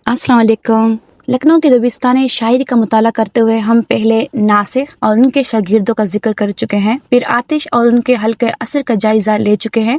अस्सलाम वालेकुम। लखनऊ के दबिस्तान शायरी का मुताला करते हुए हम पहले नासिर और उनके शागिर्दों का जिक्र कर चुके हैं, फिर आतिश और उनके हल्के असर का जायजा ले चुके हैं।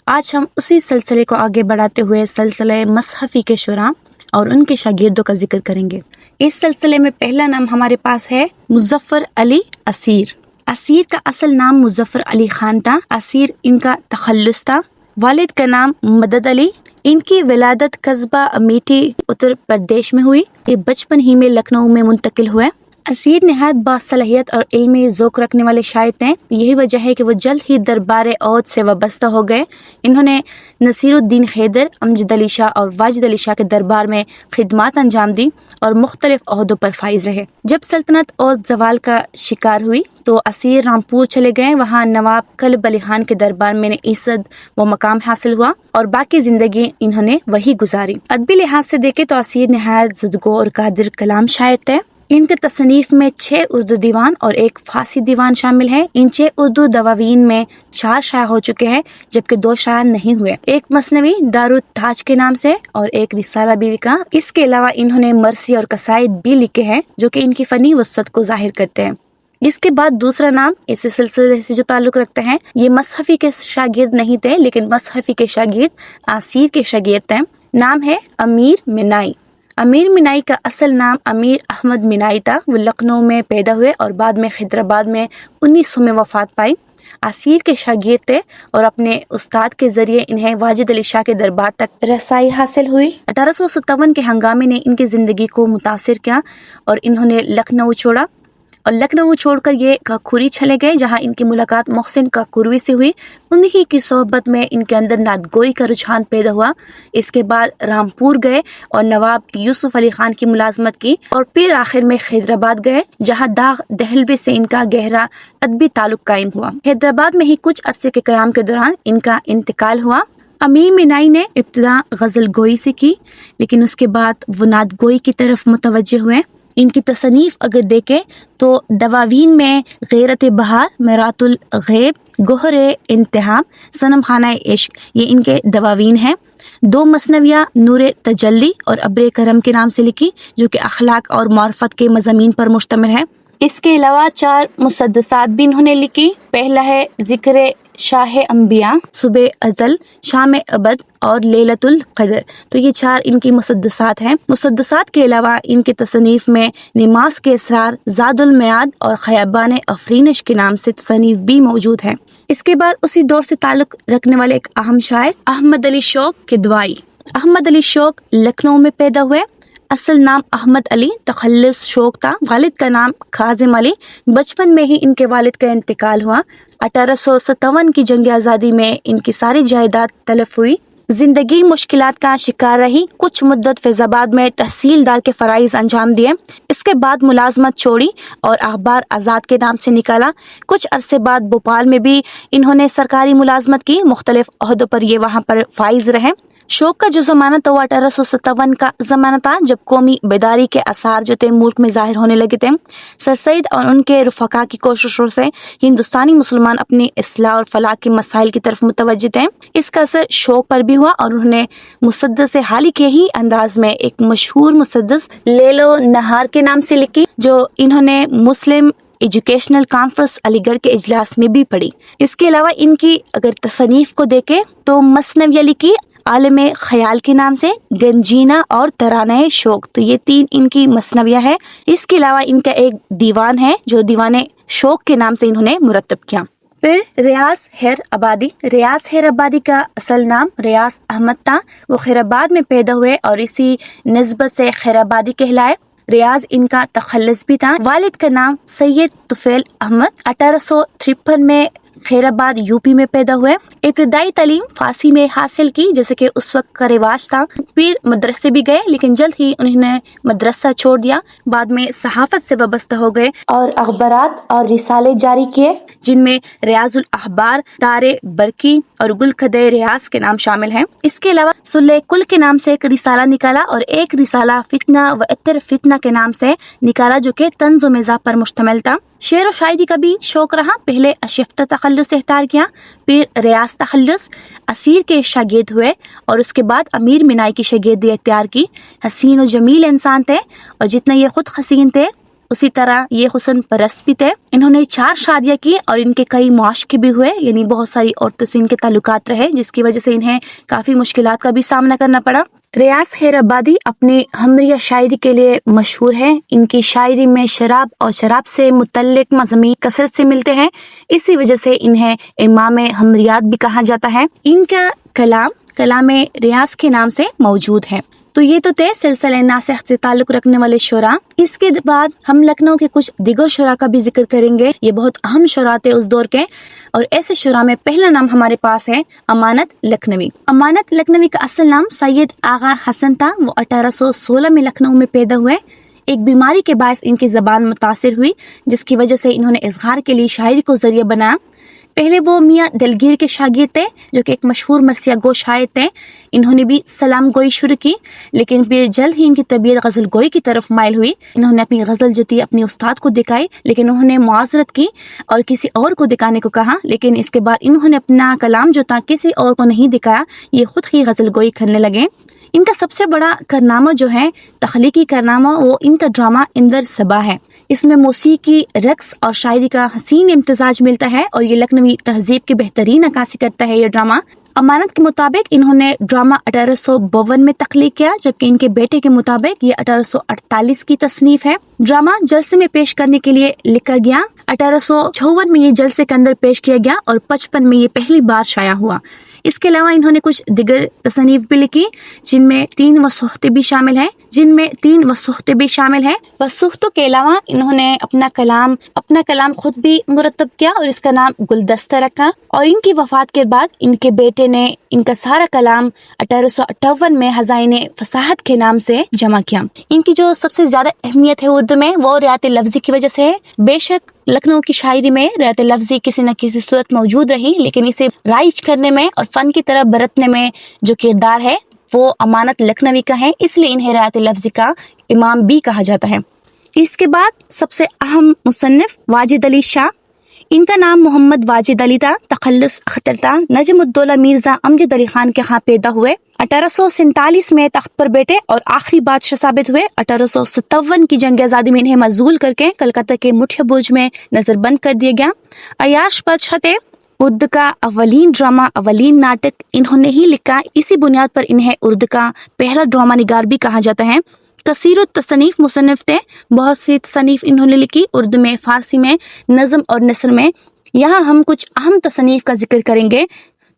आज हम उसी सिलसिले को आगे बढ़ाते हुए सिलसिले मसहफ़ी के शुरा और उनके शागिर्दों का जिक्र करेंगे। इस सिलसिले में पहला नाम हमारे पास है मुज़फ़्फ़र अली असीर। असीर का असल नाम मुज़फ़्फ़र अली खान था। असीर इनका तखल्लुस था। वालिद का नाम मदद अली। इनकी विलादत कस्बा अमेठी उत्तर प्रदेश में हुई। ये बचपन ही में लखनऊ में मुंतकिल हुए। असीर नहायत बासलाहियत और इल्मी ज़ौक़ रखने वाले शायर थे। यही वजह है कि वो जल्द ही दरबार औध से वाबस्ता हो गए। इन्होंने नसीरुद्दीन हैदर, अमजद अली शाह और वाजिद अली शाह के दरबार में खिदमत अंजाम दी और मुख्तलिफ ओहदों पर फाइज रहे। जब सल्तनत औध ज़वाल का शिकार हुई तो असीर रामपुर चले गए। वहाँ नवाब कल्ब अली खान के दरबार में इज़्ज़त व मकाम हासिल हुआ और बाकी जिंदगी इन्होंने वही गुजारी। अदबी लिहाज से देखे तो असीर नहायत ज़ुदगो और कादिर कलाम शायर थे। इनके तसनीफ में 6 उर्दू दीवान और 1 फारसी दीवान शामिल हैं। इन 6 उर्दू दवावीन में 4 शाया हो चुके हैं, जबकि 2 शाया नहीं हुए। एक मसनवी दारुत ताज के नाम से और एक रिसाला भी लिखा। इसके अलावा इन्होंने मरसी और कसाइद भी लिखे हैं, जो कि इनकी फनी वसत को जाहिर करते हैं। इसके बाद दूसरा नाम इसी सिलसिले से जो ताल्लुक रखते हैं, ये मसहफ़ी के शागिर्द नहीं थे, लेकिन मसहफ़ी के शागिर्द असीर के शागिर्द थे। नाम है अमीर मिनाई। अमीर मिनाई का असल नाम अमीर अहमद मिनाई था। वो लखनऊ में पैदा हुए और बाद में हैदराबाद में 1900 में वफात पाई। असीर के शागिर्द थे और अपने उस्ताद के जरिए इन्हें वाजिद अली शाह के दरबार तक रसाई हासिल हुई। 1857 के हंगामे ने इनकी ज़िंदगी को मुतासिर किया और इन्होंने लखनऊ छोड़ा और लखनऊ छोड़कर ये काकुरी चले गए, जहां इनकी मुलाकात मोहसिन काकुरवी से हुई। उन्हीं की सोहबत में इनके अंदर नादगोई का रुझान पैदा हुआ। इसके बाद रामपुर गए और नवाब यूसुफ अली खान की मुलाजमत की और फिर आखिर में हैदराबाद गए, जहां दाग दहलवी से इनका गहरा अदबी ताल्लुक कायम हुआ। हैदराबाद में ही कुछ अरसे के क़याम के दौरान इनका इंतकाल हुआ। अमीर मिनाई ने इब्तिदा गज़ल गोई से की, लेकिन उसके बाद वो नादगोई की तरफ मुतवज्जे हुए। इनकी तसनीफ अगर देखें तो दवावीन में गैरत बहार, मेरातुल गैब, गोहरे इंतहाम, सनम खाना इश्क, ये इनके दवावीन हैं। 2 मसनवियाँ नूरे तजल्ली और अब्रे करम के नाम से लिखी, जो कि अखलाक और मार्फत के मज़ामीन पर मुश्तमिल है। इसके अलावा 4 मुसद्दसात भी इन्होंने लिखी। पहला है ज़िक्र शाह अंबिया, सुबह अजल, शाम अबद और लैलतुल क़द्र। तो ये 4 इनकी मुसद्दसात हैं। मुसद्दसात के अलावा इनके तसनीफ में निमास के इसरार, ज़ादुल मियाद और ख़याबान अफरीनिश के नाम से तसनीफ भी मौजूद हैं। इसके बाद उसी दौर से ताल्लुक़ रखने वाले एक अहम शायर अहमद अली शौक़ किदवाई। अहमद अली शौक़ लखनऊ में पैदा हुए। असल नाम अहमद अली, तखल्लुस शौक़ था। वालिद का नाम काजिम अली। बचपन में ही इनके वालिद का इंतकाल हुआ। 1857 की जंग आज़ादी में इनकी सारी जायदाद तलफ हुई। जिंदगी मुश्किलात का शिकार रही। कुछ मुद्दत फैज़ाबाद में तहसीलदार के फ़राइज़ अंजाम दिए। इसके बाद मुलाजमत छोड़ी और अखबार आज़ाद के नाम से निकाला। कुछ अरसे बाद भोपाल में भी इन्होंने सरकारी मुलाजमत की। मुख्तलिफ ओहदों पर ये वहाँ पर फाइज रहे। शौक़ का जो ज़माना था वो 1857 का ज़माना था, जब कौमी बेदारी के आसार जो थे मुल्क में ज़ाहिर होने लगे थे। सर सैयद और उनके रुफ़क़ा की कोशिशों से हिंदुस्तानी मुसलमान अपनी इस्लाह और फलाह के मसाइल की तरफ मुतवज्जे थे। इसका असर शौक़ पर भी हुआ और उन्होंने मुसद्दस हाली के ही अंदाज में एक मशहूर मुसद्दस लेलो नहार के नाम से लिखी, जो इन्होंने मुस्लिम एजुकेशनल कॉन्फ्रेंस अलीगढ़ के इजलास में भी पढ़ी। इसके अलावा इनकी अगर तसनीफ को देखें तो मसनविया लिखी आलमे ख्याल के नाम से, गंजीना और तराने शौक़। तो ये 3 इनकी मसनविया है। इसके अलावा इनका एक दीवान है जो दीवाने शौक़ के नाम से इन्होंने मुरतब किया। फिर रियाज हैर आबादी। रियाज हैर आबादी का असल नाम रियाज अहमद था। वो खैराबाद में पैदा हुए और इसी निस्बत से खैराबादी कहलाए। रियाज इनका तखल्लुस भी था। वालिद का नाम सैयद तुफैल अहमद। 1853 में खैराबाद यूपी में पैदा हुए। इब्तिदाई तालीम फारसी में हासिल की, जैसे कि उस वक्त का रिवाज था। फिर मदरसे भी गए, लेकिन जल्द ही उन्होंने मदरसा छोड़ दिया। बाद में सहाफत से वाबस्ता हो गए और अखबारात और रिसाले जारी किए, जिनमें रियाजुल अखबार, तारे बरकी और गुलखदे रियाज के नाम शामिल हैं। इसके अलावा सुल्ले कुल के नाम से एक रिसाला निकाला और एक रिसाला फितना व इतर फितना के नाम से निकाला, जो कि तंज़ व मिज़ाह पर मुश्तमिल था। شعر و شاعری کا بھی شوق رہا. پہلے اشفتہ تخلص سے اختیار کیا، پھر ریاض تخلص، اسیر کے شاگرد ہوئے اور اس کے بعد امیر منائی کی شاگردی اختیار کی. حسین و جمیل انسان تھے اور جتنا یہ خود حسین تھے اسی طرح یہ حسن پرست بھی تھے. انہوں نے 4 شادیاں کی اور ان کے کئی معاشقے بھی ہوئے، یعنی بہت ساری عورتوں سے ان کے تعلقات رہے، جس کی وجہ سے انہیں کافی مشکلات کا بھی سامنا کرنا پڑا. ریاض حیرآبادی اپنی ہمریہ شاعری کے لیے مشہور ہے. ان کی شاعری میں شراب اور شراب سے متعلق مضامین کثرت سے ملتے ہیں، اسی وجہ سے انہیں امام ہمریات بھی کہا جاتا ہے. ان کا کلام ریاض کے نام سے موجود ہے. تو یہ تو تھے سلسلہ ناسخ سے تعلق رکھنے والے شعراء. اس کے بعد ہم لکھنؤ کے کچھ دیگر شعراء کا بھی ذکر کریں گے. یہ بہت اہم شعراء تھے اس دور کے، اور ایسے شعراء میں پہلا نام ہمارے پاس ہے امانت لکھنوی. امانت لکھنوی کا اصل نام سید آغا حسن تھا. وہ 1816 میں لکھنؤ میں پیدا ہوئے. ایک بیماری کے باعث ان کی زبان متاثر ہوئی، جس کی وجہ سے انہوں نے اظہار کے لیے شاعری کو ذریعہ بنایا. پہلے وہ میاں دلگیر کے شاگرد تھے، جو کہ ایک مشہور مرثیہ گو شاعر تھے. انہوں نے بھی سلام گوئی شروع کی، لیکن پھر جلد ہی ان کی طبیعت غزل گوئی کی طرف مائل ہوئی. انہوں نے اپنی غزل جو تھی اپنی استاد کو دکھائی، لیکن انہوں نے معذرت کی اور کسی اور کو دکھانے کو کہا. لیکن اس کے بعد انہوں نے اپنا کلام جو تھا کسی اور کو نہیں دکھایا، یہ خود ہی غزل گوئی کرنے لگے. ان کا سب سے بڑا کارنامہ جو ہے تخلیقی کارنامہ، وہ ان کا ڈرامہ اندر صبا ہے. اس میں موسیقی، رقص اور شاعری کا حسین امتزاج ملتا ہے، اور یہ لکھنوی تہذیب کی بہترین عکاسی کرتا ہے یہ ڈرامہ. امانت کے مطابق انہوں نے ڈرامہ 1852 میں تخلیق کیا، جبکہ ان کے بیٹے کے مطابق یہ 1848 کی تصنیف ہے. ڈرامہ جلسے میں پیش کرنے کے لیے لکھا گیا. 1856 میں یہ جلسے کے اندر پیش کیا گیا اور 55 میں یہ پہلی بار شائع ہوا. اس کے علاوہ انہوں نے کچھ دیگر تصنیف بھی لکھی، جن میں 3 وصوحتیں بھی شامل ہیں. وصوحتوں کے علاوہ انہوں نے اپنا کلام خود بھی مرتب کیا اور اس کا نام گلدستہ رکھا. اور ان کی وفات کے بعد ان کے بیٹے نے ان کا سارا کلام 1858 میں خزائن فصاحت کے نام سے جمع کیا. ان کی جو سب سے زیادہ اہمیت ہے اردو میں، وہ رعایت لفظی کی وجہ سے ہے. بے شک لکھنؤ کی شاعری میں رعایت لفظی کسی نہ کسی صورت موجود رہی، لیکن اسے رائج کرنے میں اور فن کی طرف برتنے میں جو کردار ہے وہ امانت لکھنوی کا ہے، اس لیے انہیں رعایت لفظی کا امام بھی کہا جاتا ہے. اس کے بعد سب سے اہم مصنف واجد علی شاہ. ان کا نام محمد واجد علی تھا، تخلص اختر تھا. نجم الدولہ مرزا امجد علی خان کے ہاں پیدا ہوئے. 1847 میں تخت پر بیٹھے اور آخری بادشاہ ثابت ہوئے. 1857 کی جنگ آزادی میں انہیں معزول کر کے کلکتہ کے مٹھیا برج میں نظر بند کر دیا گیا. عیاش بادشاہ تھے. اردو کا اولین ڈرامہ، اولین ناٹک انہوں نے ہی لکھا. اسی بنیاد پر انہیں اردو کا پہلا ڈرامہ نگار بھی کہا جاتا ہے. کثیر التصنیف مصنف تھے. بہت سی تصنیف انہوں نے لکھی، اردو میں، فارسی میں، نظم اور نثر میں. یہاں ہم کچھ اہم تصنیف کا ذکر کریں گے.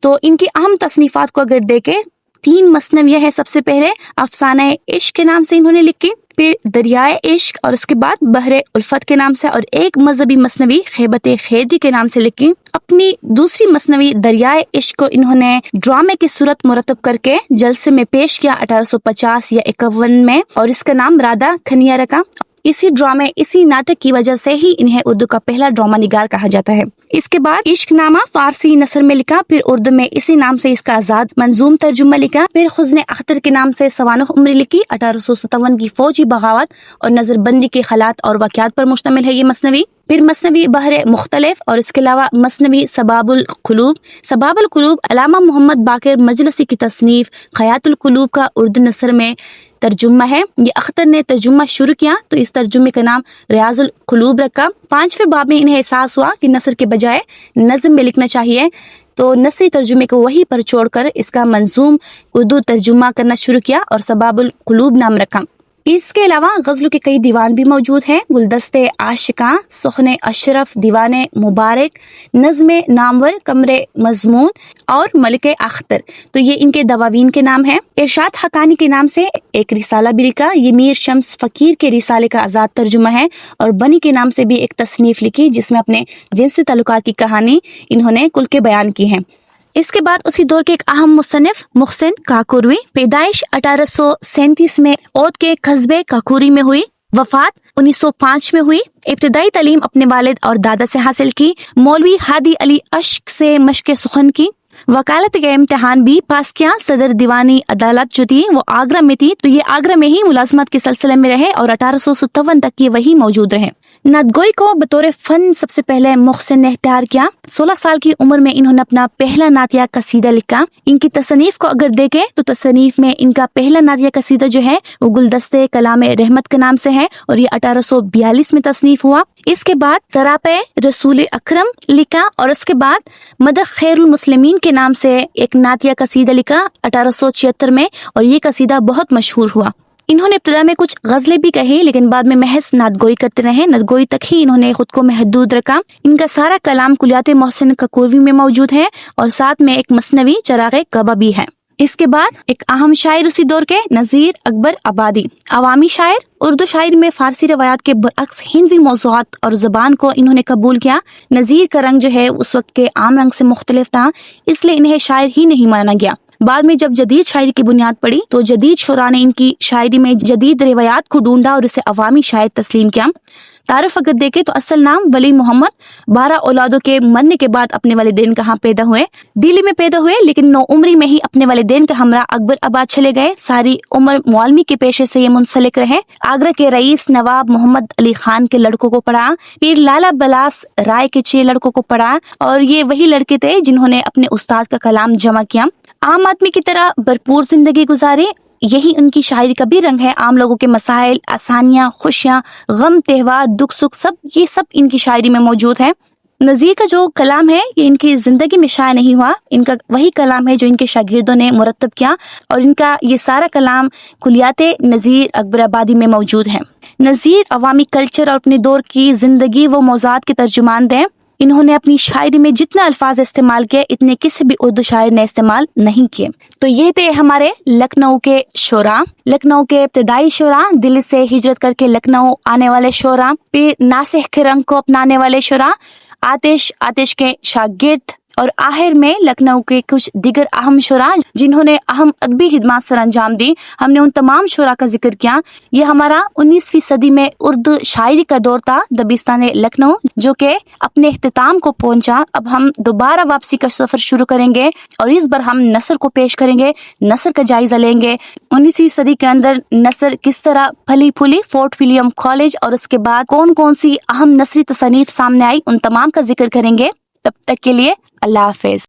تو ان کی اہم تصنیفات کو اگر دیکھیں، 3 مثنویہ ہے. سب سے پہلے افسانہ عشق کے نام سے انہوں نے لکھی، پھر دریائے عشق، اور اس کے بعد بحر الفت کے نام سے، اور ایک مذہبی مثنوی خیبت خیدی کے نام سے لکھی. اپنی دوسری مثنوی دریائے عشق کو انہوں نے ڈرامے کی صورت مرتب کر کے جلسے میں پیش کیا 1850 یا 51 میں، اور اس کا نام رادھا کھنیا رکھا. اسی ناٹک کی وجہ سے ہی انہیں اردو کا پہلا ڈرامہ نگار کہا جاتا ہے. اس کے بعد عشق نامہ فارسی نثر میں لکھا، پھر اردو میں اسی نام سے اس کا آزاد منظوم ترجمہ لکھا. پھر حزن اختر کے نام سے سوانح عمری لکھی. 1857 کی فوجی بغاوت اور نظر بندی کے حالات اور واقعات پر مشتمل ہے یہ مثنوی. پھر مثنوی بحر مختلف، اور اس کے علاوہ مثنوی سباب القلوب علامہ محمد باقر مجلسی کی تصنیف حیات القلوب کا اردو نثر میں ترجمہ ہے. یہ اختر نے ترجمہ شروع کیا تو اس ترجمے کا نام ریاض القلوب رکھا. 5ویں باب میں انہیں احساس ہوا کہ نثر کے بجائے نظم میں لکھنا چاہیے، تو نثری ترجمے کو وہی پر چھوڑ کر اس کا منظوم اردو ترجمہ کرنا شروع کیا اور سباب القلوب نام رکھا. اس کے علاوہ غزلوں کے کئی دیوان بھی موجود ہیں. گلدستے عاشقاں، سخن اشرف، دیوان مبارک، نظم نامور، کمر مضمون اور ملک اختر، تو یہ ان کے دواوین کے نام ہیں. ارشاد حقانی کے نام سے ایک رسالہ بھی لکھا. یہ میر شمس فقیر کے رسالے کا آزاد ترجمہ ہے. اور بنی کے نام سے بھی ایک تصنیف لکھی جس میں اپنے جنسی تعلقات کی کہانی انہوں نے کل کے بیان کی ہے. اس کے بعد اسی دور کے ایک اہم مصنف محسن کاکوری. پیدائش 1837 میں اودھ کے قصبے کاکوری میں ہوئی. وفات 1905 میں ہوئی. ابتدائی تعلیم اپنے والد اور دادا سے حاصل کی. مولوی ہادی علی اشق سے مشق سخن کی. وکالت کا امتحان بھی پاس کیا. صدر دیوانی عدالت جو تھی وہ آگرہ میں تھی، تو یہ آگرہ میں ہی ملازمت کے سلسلے میں رہے اور 1857 تک یہ وہی موجود رہے. नादगोई को बतौर फन सबसे पहले मुहसिन ने इख्तियार किया। 16 साल की उम्र में इन्होंने अपना पहला नातिया कसीदा लिखा। इनकी तसनीफ को अगर देखें तो तसनीफ में इनका पहला नातिया कसीदा जो है वो गुलदस्ते कलाम रहमत के नाम से है और ये 1842 में तसनीफ हुआ। इसके बाद सरापे रसूल अकरम लिखा और उसके बाद मदह खैरुल मुस्लिमीन के नाम से एक नातिया कसीदा लिखा 1876 में और ये कसीदा बहुत मशहूर हुआ। इन्होंने इब्तिदा में कुछ गजलें भी कही लेकिन बाद में महज नादगोई करते रहे। नादगोई तक ही इन्होंने खुद को महदूद रखा। इनका सारा कलाम कुलियात मोहसिन ककूरवी में मौजूद है और साथ में एक मसनवी चराग़े कबा भी है। इसके बाद एक अहम शायर उसी दौर के नज़ीर अकबर आबादी, अवामी शायर। उर्दू शायरी में फारसी रवायात के बरअक्स हिंदवी मौज़ूआत और ज़ुबान को इन्होंने कबूल किया। नज़ीर का रंग जो है उस वक्त के आम रंग से मुख्तलिफ था, इसलिए इन्हें शायर ही नहीं माना गया। बाद में जब जदीद शायरी की बुनियाद पड़ी तो जदीद शुरा ने इनकी शायरी में जदीद रिवायात को ढूंढा और इसे अवामी शायर तस्लीम किया। तारुफ अगर देखे तो असल नाम वली मोहम्मद, 12 औलादों के मरने के बाद अपने वालिदैन कहाँ पैदा हुए, दिल्ली में पैदा हुए, लेकिन 9 उम्री में ही अपने वालिदैन के हमरा अकबर आबाद चले गए। सारी उम्र मौलवी के पेशे से ये मुंसलिक रहे। आगरा के रईस नवाब मोहम्मद अली खान के लड़कों को पढ़ा, फिर लाला बलास राय के 6 लड़कों को पढ़ा और ये वही लड़के थे जिन्होंने अपने उस्ताद का कलाम जमा किया। आम आदमी की तरह भरपूर जिंदगी गुजारी, यही उनकी शायरी का भी रंग है। आम लोगों के मसाइल, आसानियां, खुशियां, गम, त्योहार, दुख सुख ये सब इनकी शायरी में मौजूद है। नज़ीर का जो कलाम है ये इनकी जिंदगी में शाया नहीं हुआ, इनका वही कलाम है जो इनके शागिर्दों ने मुरत्तब किया और इनका ये सारा कलाम कुलियाते नज़ीर अकबर आबादी में मौजूद है। नज़ीर अवामी कल्चर और अपने दौर की जिंदगी व मौज़ूआत के तर्जुमान थे। इन्होंने अपनी शायरी में जितना अल्फाज इस्तेमाल किए इतने किसी भी उर्दू शायर ने इस्तेमाल नहीं किए। तो ये थे हमारे लखनऊ के शोरा, लखनऊ के इब्तिदाई शोरा, दिल्ली से हिजरत करके लखनऊ आने वाले शोरा, फिर नासिह के रंग को अपनाने वाले शोरा, आतिश के शागिर्द और आखिर में लखनऊ के कुछ दिगर अहम शोरा जिन्होंने अहम अदबी खिदमत सर अंजाम दी। हमने उन तमाम शोरा का जिक्र किया। ये हमारा 19वीं सदी में उर्दू शायरी का दौर था, दबिस्तान लखनऊ, जो कि अपने इख्तिताम को पहुंचा। अब हम दोबारा वापसी का सफर शुरू करेंगे और इस बार हम नसर को पेश करेंगे, नसर का जायजा लेंगे। 19वीं सदी के अंदर नसर किस तरह फली फूली, फोर्ट विलियम कॉलेज और उसके बाद कौन कौन सी अहम नसरी तसनीफ सामने आई, उन तमाम का जिक्र करेंगे। तब तक के लिए अल्लाह हाफिज।